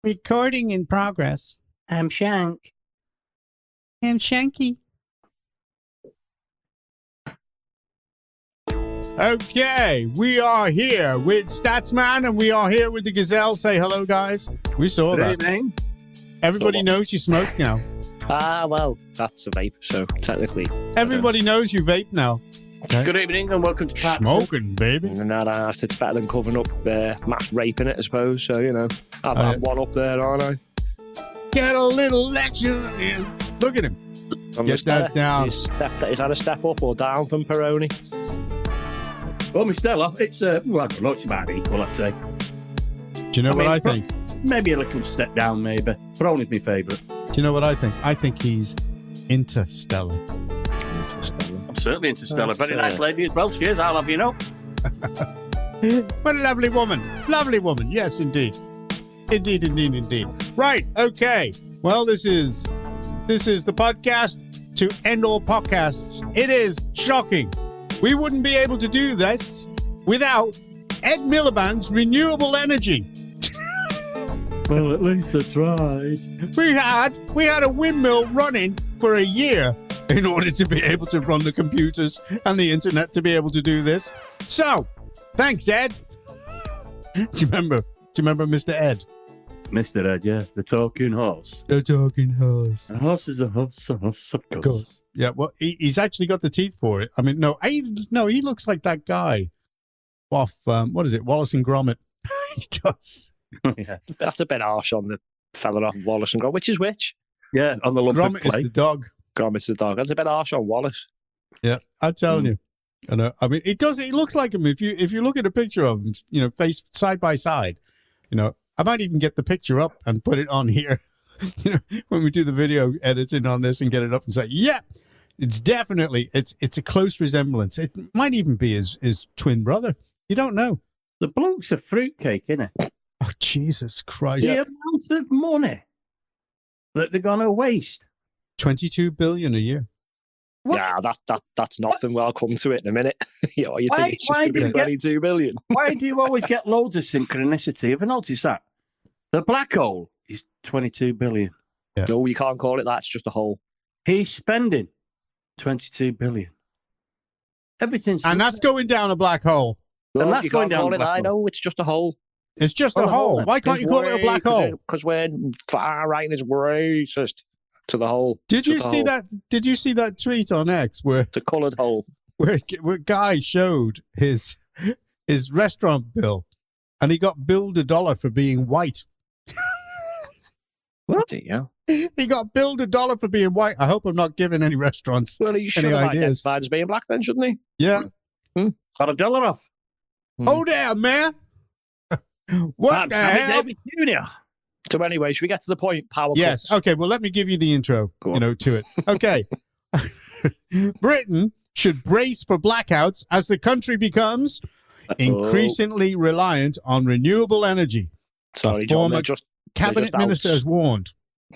Recording in progress. I'm Shank. I'm Shanky. Okay, we are here with Statsman and we are here with the Gazelle. Say hello, guys. We saw Good that. evening. Everybody knows you smoke now. Well, that's a vape, so technically. Everybody knows you vape now. Okay. Good evening and welcome to Pat. Smoking, baby. It's better than covering up mass raping it, I suppose. So, you know, I'm one up there, aren't I? Get a little lecture in. Look at him. Get that down. Is that a step up or down from Peroni? Well, Miss Stella, it's I don't know, it's about equal, I'd say. Do you know what I think? Maybe a little step down, maybe, but only my favourite. Do you know what I think? I think he's interstellar. I'm certainly interstellar. Very nice lady as well, she is, I'll have you know. What a lovely woman. Lovely woman. Yes, indeed. Indeed. Right. Okay. Well, this is the podcast to end all podcasts. It is shocking. We wouldn't be able to do this without Ed Miliband's renewable energy. Well, at least I tried. We had a windmill running for a year in order to be able to run the computers and the internet to be able to do this. So, thanks, Ed. Do you remember Mr. Ed? Mr. Ed, yeah, the talking horse. The talking horse. A horse is a horse, of course. Yeah, well, he's actually got the teeth for it. I mean, no, he looks like that guy off, what is it, Wallace and Gromit. He does. Yeah. That's a bit harsh on the fella off Wallace and Gromit. Which is which? Yeah, on the lump of Gromit clay. is the dog. Gromit's the dog. That's a bit harsh on Wallace. Yeah, I'm telling you. I know. I mean, it looks like him. If you look at a picture of him, you know, face side by side, you know, I might even get the picture up and put it on here, you know, when we do the video editing on this and get it up and say, yeah, it's definitely, it's a close resemblance. It might even be his twin brother. You don't know. The bloke's a fruitcake, isn't it? Oh, Jesus Christ. The amount of money that they're going to waste. 22 billion a year. What? Yeah, that's nothing. We'll come to it in a minute. You know, you Why- think it's just why going to do be you get- 22 billion? Why do you always get loads of synchronicity? Have you noticed that? The black hole is 22 billion. Yeah. No, you can't call it that. It's just a hole. He's spending 22 billion. Everything's... And that's going down a black hole. No, that's you going can't down call the it black that. hole. No, it's just a hole. It's just a hole. Why can't you call it a black hole? Because we're far right and it's racist to the hole. Did you To the see hole. that? Did you see that tweet on X where It's a coloured hole. where guy showed his restaurant bill, and he got billed $1 for being white. What? Yeah. He got billed $1 for being white. I hope I'm not giving any restaurants. Well, he should have ideas? identified as being black then, shouldn't he? Yeah. Got $1 off. Oh damn, man. What I'm the Sammy hell? Davis Jr. So anyway, should we get to the point? Power Yes. cuts. Okay. Well, let me give you the intro. Go on. To it. Okay. Britain should brace for blackouts as the country becomes increasingly reliant on renewable energy. Sorry, A John, former they're just Cabinet minister outs. has warned.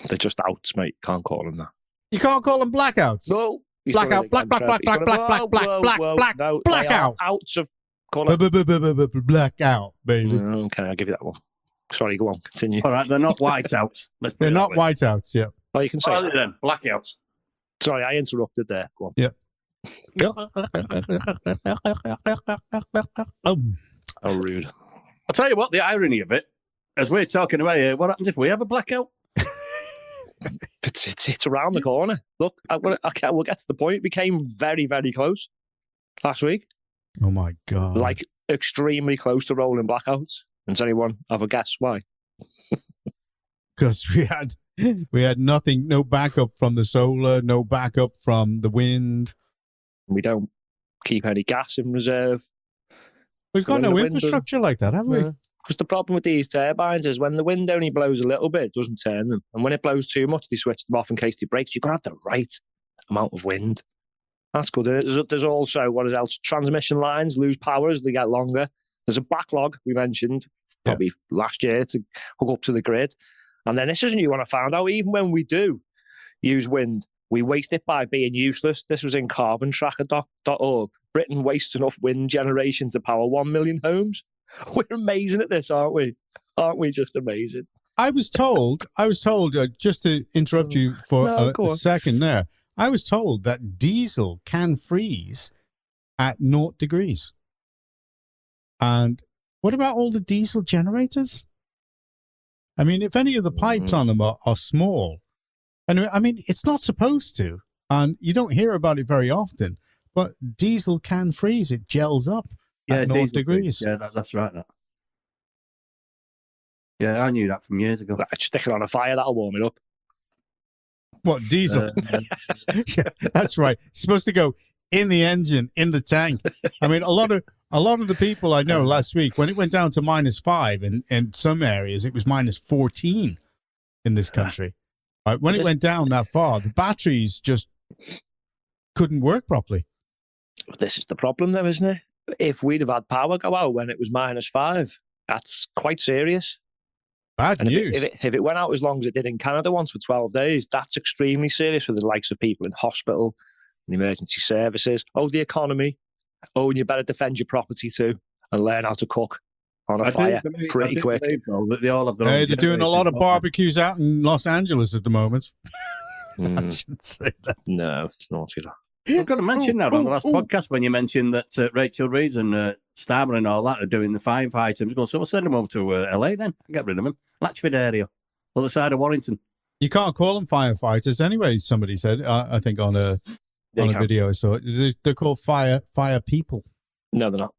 They're just outs, mate. Can't call them that. You can't call them blackouts. No. he's Blackout, done it black, again, black, Trev. black, He's black, done it. black, Whoa, black, whoa, black, whoa. No, blackout. they are outs of colour. Blackout, baby. Okay, I'll give you that one. Sorry, go on. Continue. All right, they're not whiteouts. Let's put They're it not that way. whiteouts, yeah. Oh, you can say What are that. they then? Blackouts. Sorry, I interrupted there. Go on. How rude. I'll tell you what, the irony of it, as we're talking away here, what happens if we have a blackout? It's around the corner. Look, we'll get to the point. It became very, very close last week. Oh my God. Like, extremely close to rolling blackouts. And does anyone have a guess why? Because we had nothing, no backup from the solar, no backup from the wind. We don't keep any gas in reserve. We've got when no the wind infrastructure like that, have we? Because the problem with these turbines is when the wind only blows a little bit, it doesn't turn them. And when it blows too much, they switch them off in case they break. You've got to have the right amount of wind. That's good. There's also, what else? Transmission lines lose power as they get longer. There's a backlog, we mentioned, probably last year, to hook up to the grid. And then this is a new one I found out. Even when we do use wind, we waste it by being useless. This was in carbontracker.org. Britain wastes enough wind generation to power 1 million homes. We're amazing at this, aren't we? Aren't we just amazing? I was told, just to interrupt you for a second there, I was told that diesel can freeze at 0 degrees. And what about all the diesel generators? I mean, if any of the pipes on them are small, and I mean, it's not supposed to, and you don't hear about it very often, but diesel can freeze. It gels up at 0 degrees. Yeah, that's right. That. Yeah, I knew that from years ago. Stick it on a fire, that'll warm it up. What, diesel? Yeah, that's right. It's supposed to go in the engine, in the tank. I mean, a lot of the people I know last week, when it went down to -5, and in some areas it was -14 in this country. When it went down that far, the batteries just couldn't work properly. This is the problem, though, isn't it? If we'd have had power go out when it was -5, that's quite serious. Bad news. If it went out as long as it did in Canada once for 12 days, that's extremely serious for the likes of people in hospital and emergency services. Oh, the economy. Oh, and you better defend your property too and learn how to cook on a fire pretty quick. That they all have their they're doing a lot of barbecues out in Los Angeles at the moment. I shouldn't say that. No, it's naughty. I've got to mention that on the last podcast when you mentioned that Rachel Reeves and Starmer and all that are doing the firefighting. So we'll send them over to LA then. Get rid of them. Latchford area, other side of Warrington. You can't call them firefighters anyway. Somebody said, I think on a video I saw. They're called fire people. No, they're not.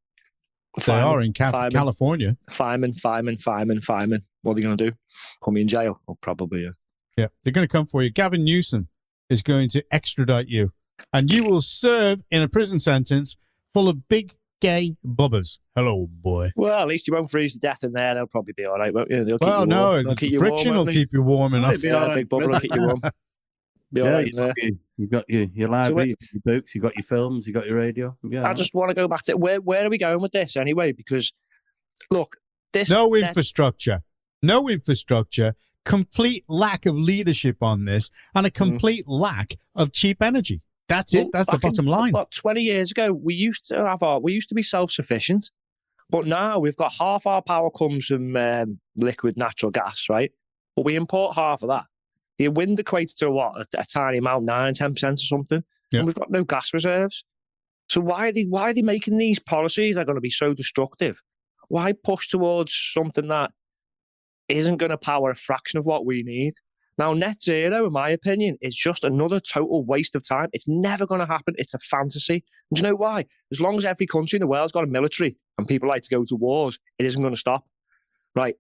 They are in California. Firemen. What are they going to do? Put me in jail? Oh, probably, yeah. Yeah, they're going to come for you. Gavin Newsom is going to extradite you, and you will serve in a prison sentence full of big gay bubbers. Hello, boy. Well, at least you won't freeze to death in there. They'll probably be all right, won't you? They'll keep you friction will keep you warm enough. Yeah, big bubble will keep you warm. Be all right in there. You've got your library, your books, you've got your films, you've got your radio. I just want to go back to where are we going with this anyway? Because, look, no infrastructure, complete lack of leadership on this, and a complete lack of cheap energy. That's it. That's the bottom line. 20 years ago, we used to be self-sufficient, but now we've got half our power comes from liquid natural gas, right? But we import half of that. The wind equates to a tiny amount, 9-10% or something, and we've got no gas reserves. So why are they making these policies that are going to be so destructive? Why push towards something that isn't going to power a fraction of what we need? Now, net zero, in my opinion, is just another total waste of time. It's never going to happen. It's a fantasy. And do you know why? As long as every country in the world's got a military and people like to go to wars, it isn't going to stop. Right?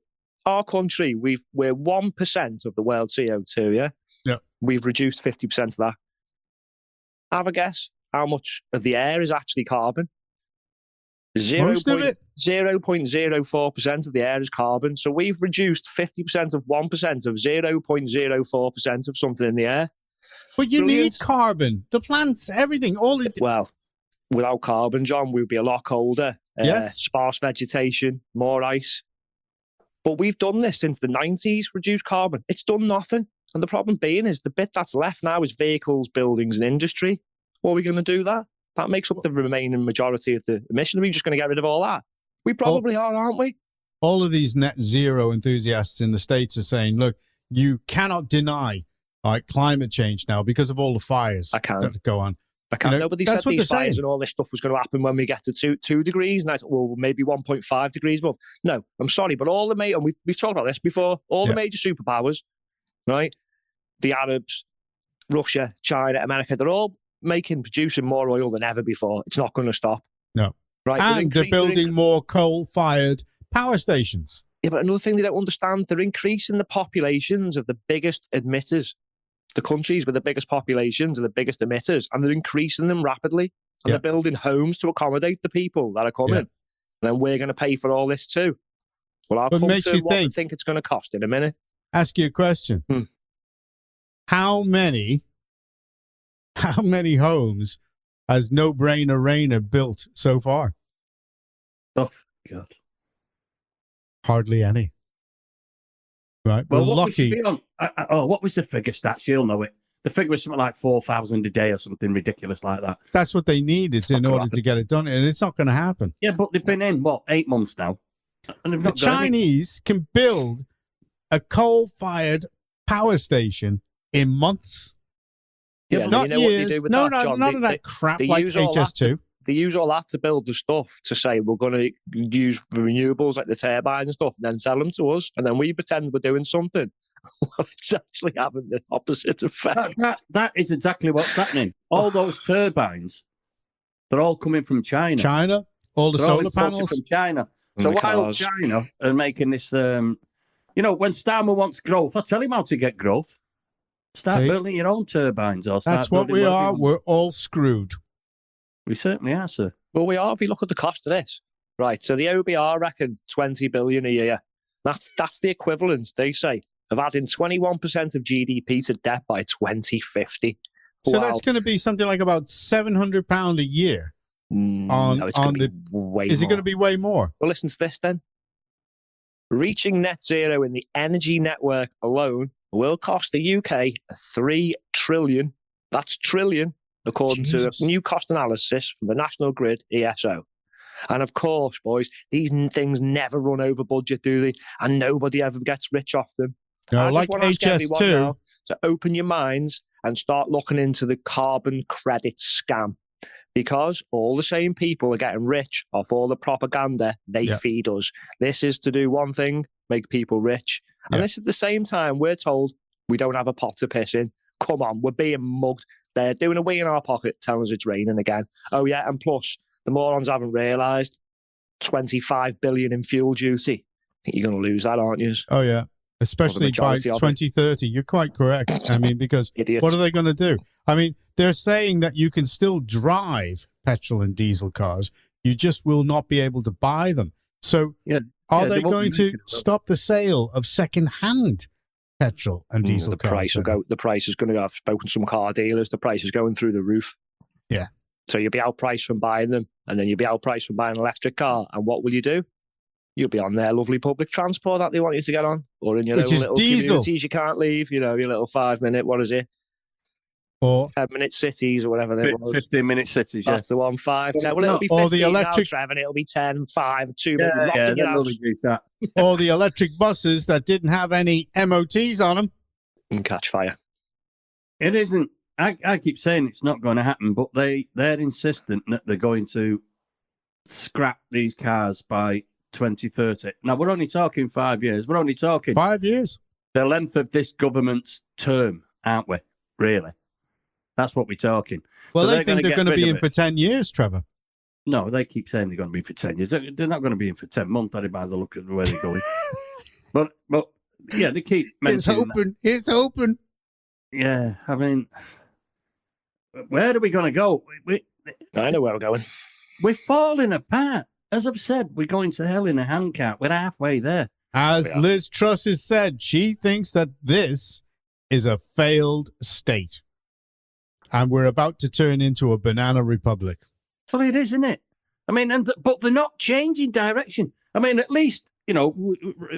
Our country, we're 1% of the world CO2, yeah? Yeah. We've reduced 50% of that. Have a guess how much of the air is actually carbon? Most of it? 0.04% of the air is carbon. So we've reduced 50% of 1% of 0.04% of something in the air. But you need carbon. The plants, everything, all it. Well, without carbon, John, we'd be a lot colder. Yes. Sparse vegetation, more ice. But we've done this since the 90s, reduced carbon. It's done nothing. And the problem being is the bit that's left now is vehicles, buildings, and industry. What are we going to do that? That makes up the remaining majority of the emissions. Are we just going to get rid of all that? We probably are, aren't we? All of these net zero enthusiasts in the States are saying, look, you cannot deny climate change now because of all the fires that go on. I can't. Nobody said these fires and all this stuff was going to happen when we get to 2 degrees. And I said, well, maybe 1.5 degrees above. No, I'm sorry, but all the and we've talked about this before, all the major superpowers, right? The Arabs, Russia, China, America, they're all producing more oil than ever before. It's not going to stop. No. Right. And they're building more coal-fired power stations. Yeah, but another thing they don't understand, they're increasing the populations of the biggest emitters. The countries with the biggest populations are the biggest emitters, and they're increasing them rapidly. And they're building homes to accommodate the people that are coming. And then we're going to pay for all this too. Well, I'll come to what I think it's going to cost in a minute. Ask you a question. How many homes has No Brainer Rainer built so far? Oh, God. Hardly any. Right. Well, we're lucky. What was the figure, Stats? You'll know it. The figure was something like 4,000 a day or something ridiculous like that. That's what they need in order to get it done. And it's not going to happen. Yeah, but they've been in, 8 months now? And they've not the Chinese can build a coal-fired power station in months. Yeah, Not you know what years. they do with No, that, John? none of that crap like use all HS2. They use all that to build the stuff to say we're going to use renewables like the turbine and stuff, and then sell them to us, and then we pretend we're doing something. Well, it's actually having the opposite effect. That is exactly what's happening. All those turbines, they're all coming from China. China, all the They're solar all imported panels. from China. And So the while cars. China are making this, when Starmer wants growth, I tell him how to get growth. Start See? building your own turbines, or start That's what building we whatever are. you want. We're all screwed. We certainly are, sir. Well, we are if you look at the cost of this. Right, so the OBR reckon 20 billion a year. That's the equivalent, they say, of adding 21% of GDP to debt by 2050. So Wow. that's going to be something like about £700 a year. No, it's on gonna be way Is it more. going to be way more? Well, listen to this then. Reaching net zero in the energy network alone will cost the UK 3 trillion. That's trillion, according Jesus. to a new cost analysis from the National Grid ESO. And of course, boys, these things never run over budget, do they? And nobody ever gets rich off them. No, I like just want to ask everyone HS2. now to open your minds and start looking into the carbon credit scam. Because all the same people are getting rich off all the propaganda they Yeah. feed us. This is to do one thing, make people rich. And Yeah. this at the same time, we're told we don't have a pot to piss in. Come on, we're being mugged. They're doing a wee in our pocket, telling us it's raining again. Oh yeah, and plus, the morons haven't realised 25 billion in fuel duty. I think you're going to lose that, aren't you? Oh, yeah. Especially by majority of it. 2030. You're quite correct. I mean, because Idiots. what are they going to do? I mean, they're saying that you can still drive petrol and diesel cars. You just will not be able to buy them. So are they they won't going be to making it. stop the sale of second-hand petrol and diesel the cars? price will go. The price is going to go. I've spoken to some car dealers. The price is going through the roof. Yeah. So you'll be outpriced from buying them, and then you'll be outpriced from buying an electric car. And what will you do? You'll be on their lovely public transport that they want you to get on, or in your Which is little diesel. communities you can't leave. You know, your little 5-minute. What is it? Or 10-minute cities or whatever they want. 15-minute cities, yeah. That's the one. 5, 10. it's Well, it'll not. be Or 15 the electric- now, Trevor, and it'll be 10, 5, 2 Yeah, minutes. yeah, in your they'll house. reduce that. or the electric buses that didn't have any MOTs on them. And catch fire. It isn't. I keep saying it's not going to happen, but they're insistent that they're going to scrap these cars by 2030. Now, we're only talking 5 years. We're only talking 5 years. the length of this government's term, aren't we? Really? That's what we're talking. Well, So they they're think gonna they're get going to rid be of in it. for 10 years, Trevor. No, they keep saying they're going to be for 10 years. They're not going to be in for 10 months, by the look of the way they're going. but yeah, they keep It's mentioning that. open. It's open. Yeah, I mean, where are we going to go? I know where we're going. We're falling apart. As I've said, we're going to hell in a handcart. We're halfway there. As Yeah. Liz Truss has said, she thinks that this is a failed state. And we're about to turn into a banana republic. Well, it is, isn't it? I mean, but they're not changing direction. I mean, at least,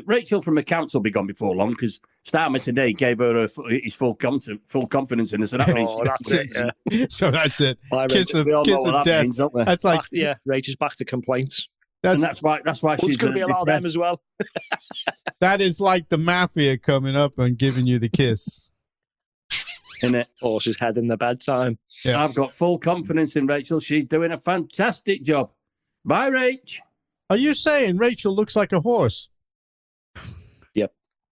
Rachel from the council will be gone before long because Starmer today gave her his full confidence in us. And that means Oh, that's it. Yeah. So that's it. Bye, Kiss Rachel. of, we all know kiss what of that death. means, don't we? That's like, Yeah, Rachel's back to complaints. And that's, that's why It's she's going to be a lot of them as well. that is like the mafia coming up and giving you the kiss. in it. Horse's head in the bedtime. Yeah. I've got full confidence in Rachel. She's doing a fantastic job. Bye, Rach. Are you saying Rachel looks like a horse?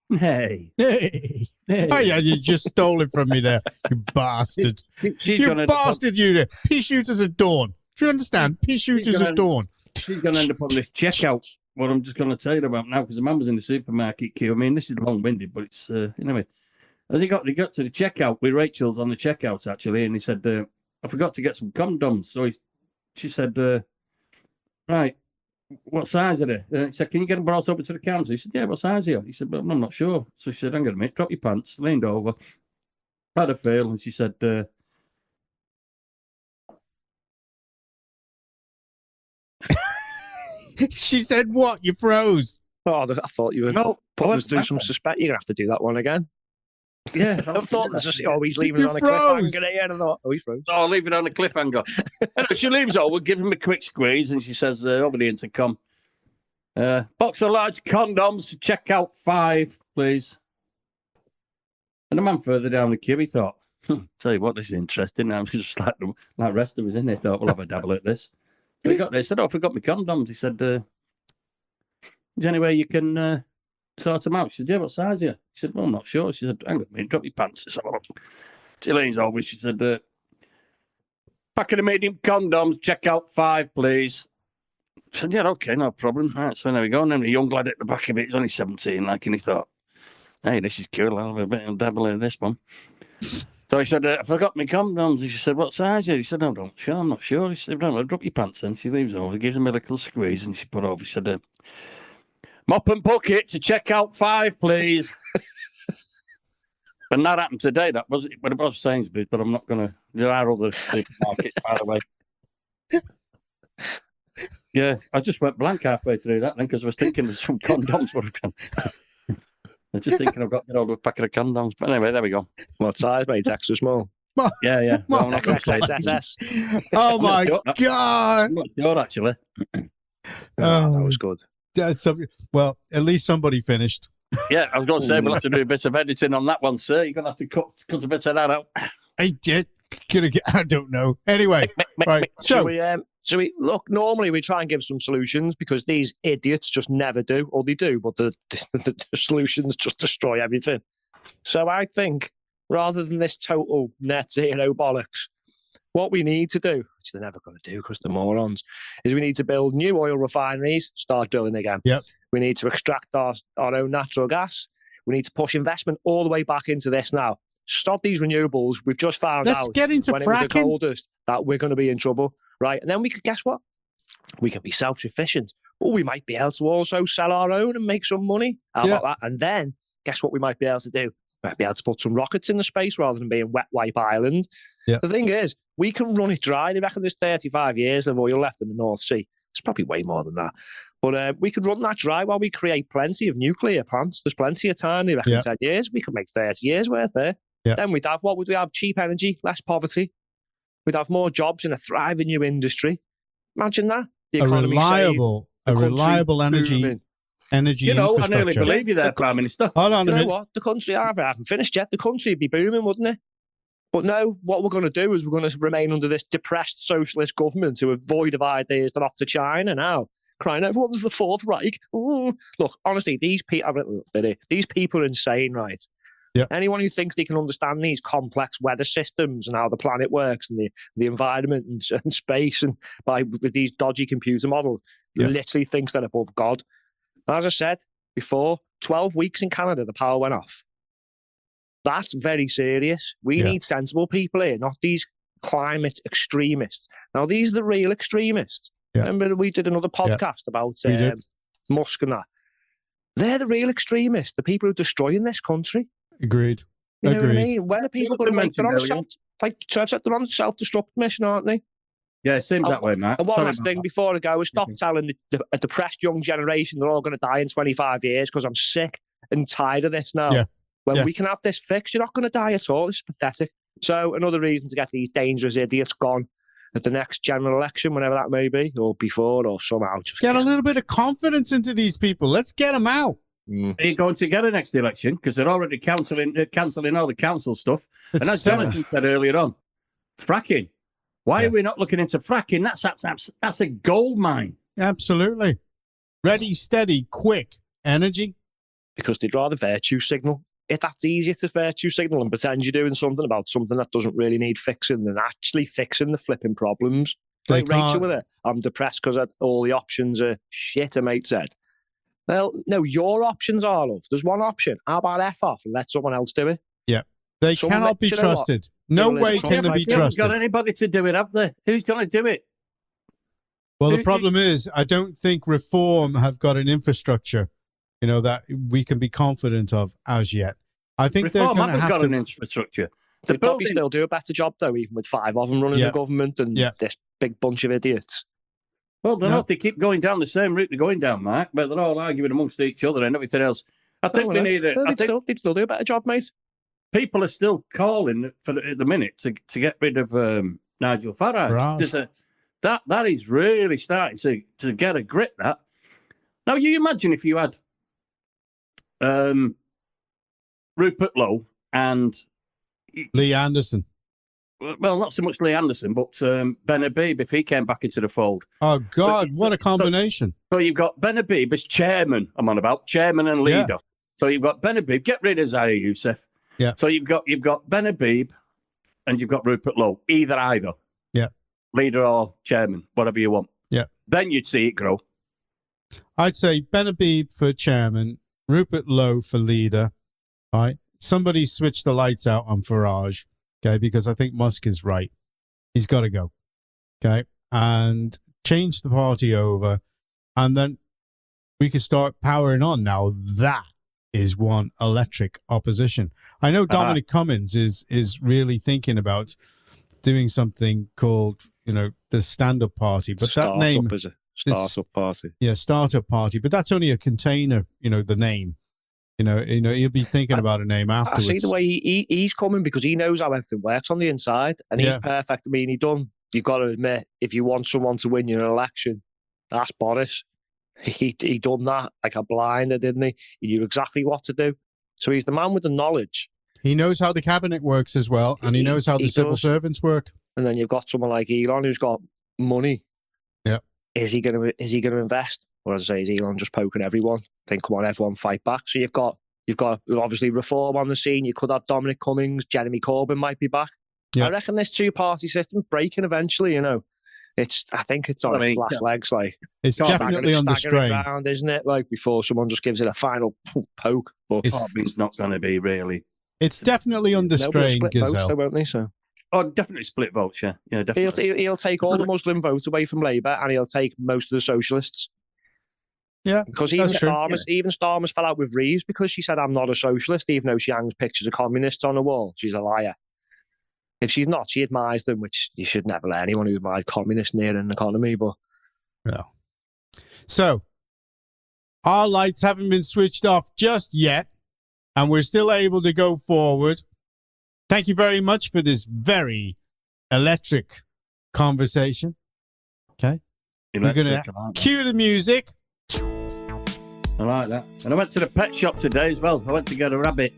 Hey. Hey. Hey. Oh, yeah, you just stole it from me there, you bastard. She's You gonna bastard, you there. Pea shooters at dawn. Do you understand? Pea shooters gonna- at dawn. She's going to end up on this checkout. What I'm just going to tell you about now, because the man was in the supermarket queue. I mean, this is long-winded, but it's anyway. As he got to the checkout with Rachel's on the checkout actually, and he said, "I forgot to get some condoms." So she said, "Right, what size are they?" He said, "Can you get them brought over to the counter?" He said, "Yeah, what size are you?" He said, "But I'm not sure." So she said, "Hang on a minute, drop your pants." Leaned over, had a feel, and she said, She said, what? You froze. Oh, I thought you were "No, putting what? us through some suspect. You're going to have to do that one again. Yeah, I thought there's just always leaving You us on a froze. cliffhanger here. And I thought, oh, he froze. Oh, I'll leave it on a cliffhanger." Anyway, she leaves over, give him a quick squeeze, and she says, "Over the intercom." Box of large condoms to check out 5, please. And the man further down the queue, he thought, tell you what, this is interesting. I'm just like the rest of us, in there. Thought, we'll have a dabble at this. So he got there. He said, I forgot my condoms. He said, is there any way you can sort them out? She said, yeah, what size are you? She said, well, I'm not sure. She said, hang on a minute, drop your pants. Let's have a look. She leans over. She said, pack of the medium condoms, check out 5, please. I said, yeah, okay, no problem. Right, so there we go. And then the young lad at the back of it, he's only 17, and he thought, hey, this is cool. I'll have a bit of a dabble in this one. So he said, I forgot my condoms. She said, what size are you? He said, I'm not sure. He said, no, drop your pants in. She leaves over, gives him a little squeeze, and she put over. She said, mop and bucket to check out 5, please. And that happened today. That was it. But it was Sainsbury's, but I'm not going to. There are other supermarkets, by the way. Yeah, I just went blank halfway through that then because I was thinking there's some condoms. I was just thinking I've got to get hold of a packet of condoms. But anyway, there we go. What size, mate? Extra small. Yeah. Well, I'm not going to say it's SS. Oh my God! I'm not sure, actually. That was good. Well, at least somebody finished. Yeah, I was going to say we'll have to do a bit of editing on that one, sir. You're going to have to cut a bit of that out. I don't know. Anyway, right. So we look. Normally, we try and give some solutions because these idiots just never do, or they do, but the solutions just destroy everything. So I think rather than this total net zero bollocks, what we need to do, which they're never going to do because they're morons, is we need to build new oil refineries, start drilling again. Yep. We need to extract our own natural gas. We need to push investment all the way back into this now. Stop these renewables. We've just found out get into when fracking. it was the coldest that we're going to be in trouble, right? And then we could, guess what? We can be self-sufficient. But we might be able to also sell our own and make some money. How about that? And then, guess what we might be able to do? We might be able to put some rockets into space rather than being wet wipe island. Yeah. The thing is, we can run it dry. They reckon there's 35 years of oil left in the North Sea. It's probably way more than that. But we could run that dry while we create plenty of nuclear plants. There's plenty of time. They reckon 10 years. We could make 30 years worth there. Yeah. Then we'd have, what would we have? Cheap energy, less poverty. We'd have more jobs in a thriving new industry. Imagine that. The economy reliable energy you know, infrastructure. I nearly believe you there, Prime Minister. Hold on a minute. You know what? The country, I haven't finished yet. The country would be booming, wouldn't it? But no, what we're going to do is we're going to remain under this depressed socialist government who are void of ideas. They're off to China now, crying, everyone's the Fourth Reich. Ooh. Look, honestly, these people are insane, right? Yeah. Anyone who thinks they can understand these complex weather systems and how the planet works and the environment and space and with these dodgy computer models literally thinks they're above God. As I said before, 12 weeks in Canada, the power went off. That's very serious. We need sensible people here, not these climate extremists. Now, these are the real extremists. Yeah. Remember we did another podcast about Musk and that. They're the real extremists, the people who are destroying this country. Agreed. You know what I mean? When are people going to make their own they're on a self-destruct mission, aren't they? Yeah, it seems that way, Mark. And one last thing before I go, stop telling a depressed young generation they're all going to die in 25 years because I'm sick and tired of this now. Yeah. When we can have this fixed, you're not going to die at all. It's pathetic. So another reason to get these dangerous idiots gone at the next general election, whenever that may be, or before, or somehow. Just get a little bit of confidence into these people. Let's get them out. Are you going to get a next election? Because they're already cancelling all the council stuff. And as Jonathan said earlier on, fracking. Why are we not looking into fracking? That's a gold mine. Absolutely. Ready, steady, quick energy. Because they'd rather virtue signal. That's easier to virtue signal and pretend you're doing something about something that doesn't really need fixing than actually fixing the flipping problems. Like Rachel with it. I'm depressed because all the options are shit, a mate said. Well, no, your options are, love. There's one option. How about F off and let someone else do it? Yeah. They cannot be trusted. No way can they be trusted. They haven't got anybody to do it, have they? Who's going to do it? Well, the problem is, I don't think Reform have got an infrastructure, that we can be confident of as yet. I think Reform haven't got an infrastructure. They'd probably still do a better job, though, even with 5 of them running the government and this big bunch of idiots. Well, they're not. They keep going down the same route they're going down, Mark, but they're all arguing amongst each other and everything else. I think we need it. They'd still do a better job, mate. People are still calling at the minute to get rid of Nigel Farage. That is really starting to get a grip. Now, you imagine if you had Rupert Lowe and Lee Anderson. well, not so much Lee Anderson, but Ben Habib if he came back into the fold. Oh God, what a combination! So you've got Ben Habib as chairman. I'm on about chairman and leader. Yeah. So you've got Ben Habib. Get rid of Zahir Youssef. Yeah. So you've got Ben Habib, and you've got Rupert Lowe. Either. Yeah. Leader or chairman, whatever you want. Yeah. Then you'd see it grow. I'd say Ben Habib for chairman, Rupert Lowe for leader. All right. Somebody switch the lights out on Farage. Okay, because I think Musk is right. He's got to go. Okay, and change the party over, and then we can start powering on. Now that is one electric opposition. I know Dominic Cummings is really thinking about doing something called, the stand-up party, but that name is a startup party. Yeah, startup party, but that's only a container. The name. He'll be thinking about a name afterwards. I see the way he's coming because he knows how everything works on the inside, and he's perfect. I mean, you've got to admit, if you want someone to win you an election, that's Boris. He done that like a blinder, didn't he? He knew exactly what to do. So he's the man with the knowledge. He knows how the cabinet works as well, and he knows how the civil servants work. And then you've got someone like Elon who's got money. Yeah. Is he gonna invest? Or as I say, is Elon just poking everyone? Think, come on, everyone fight back. So you've got obviously reform on the scene. You could have Dominic Cummings, Jeremy Corbyn might be back. Yeah. I reckon this two-party system's breaking eventually. I think it's on its last legs. Like it's definitely on the strain, around, isn't it? Like before someone just gives it a final poke. But Corbyn's not going to be really. It's definitely on the strain, Gazelle. Votes, though, won't they? So. Oh, definitely split votes. Yeah, definitely. He'll take all the Muslim votes away from Labour, and he'll take most of the socialists. Yeah, because even Starmer's fell out with Reeves because she said, I'm not a socialist, even though she hangs pictures of communists on the wall. She's a liar. If she's not, she admires them, which you should never let anyone who admires communists near an economy. But yeah. So our lights haven't been switched off just yet, and we're still able to go forward. Thank you very much for this very electric conversation. Okay. We're going to cue the music. I like that. And I went to the pet shop today as well. I went to get a rabbit.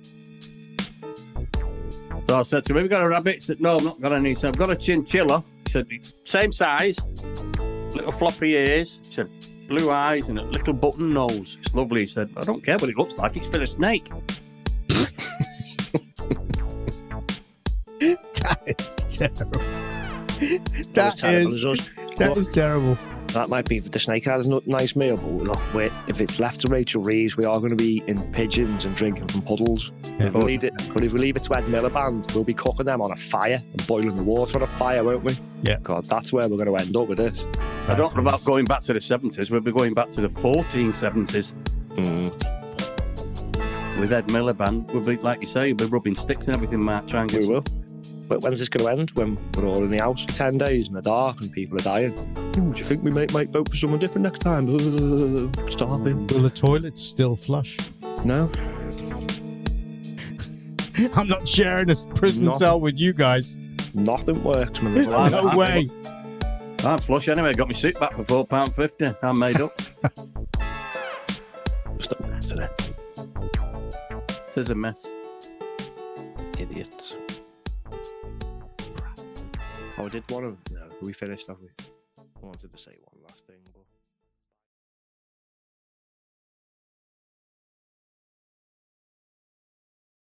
So I said to him, have you got a rabbit? He said, no, I've not got any. He said, I've got a chinchilla. He said, same size, little floppy ears. He said, blue eyes and a little button nose. It's lovely. He said, I don't care what it looks like. It's for a snake. That is terrible. That is terrible. That might be the snake had a nice meal, but look, if it's left to Rachel Reeves, we are going to be eating pigeons and drinking from puddles. Yeah. But if we leave it to Ed Miliband, we'll be cooking them on a fire and boiling the water on a fire, won't we? Yeah. God, that's where we're going to end up with this. I don't know about going back to the 70s. We'll be going back to the 1470s. With Ed Miliband, we'll be, like you say, we'll be rubbing sticks and everything, Mark. Try and get. We will. But when's this going to end? When we're all in the house for 10 days in the dark and people are dying? Do you think we might vote for someone different next time? Stop it. Will the toilets still flush? No. I'm not sharing a prison cell with you guys. Nothing works, man. No way. I'm flush anyway. I got my suit back for £4.50. I'm made up. Just a mess, isn't it? It is a mess. Idiots. Oh, we did one of them. No, we finished, have we? I wanted to say one.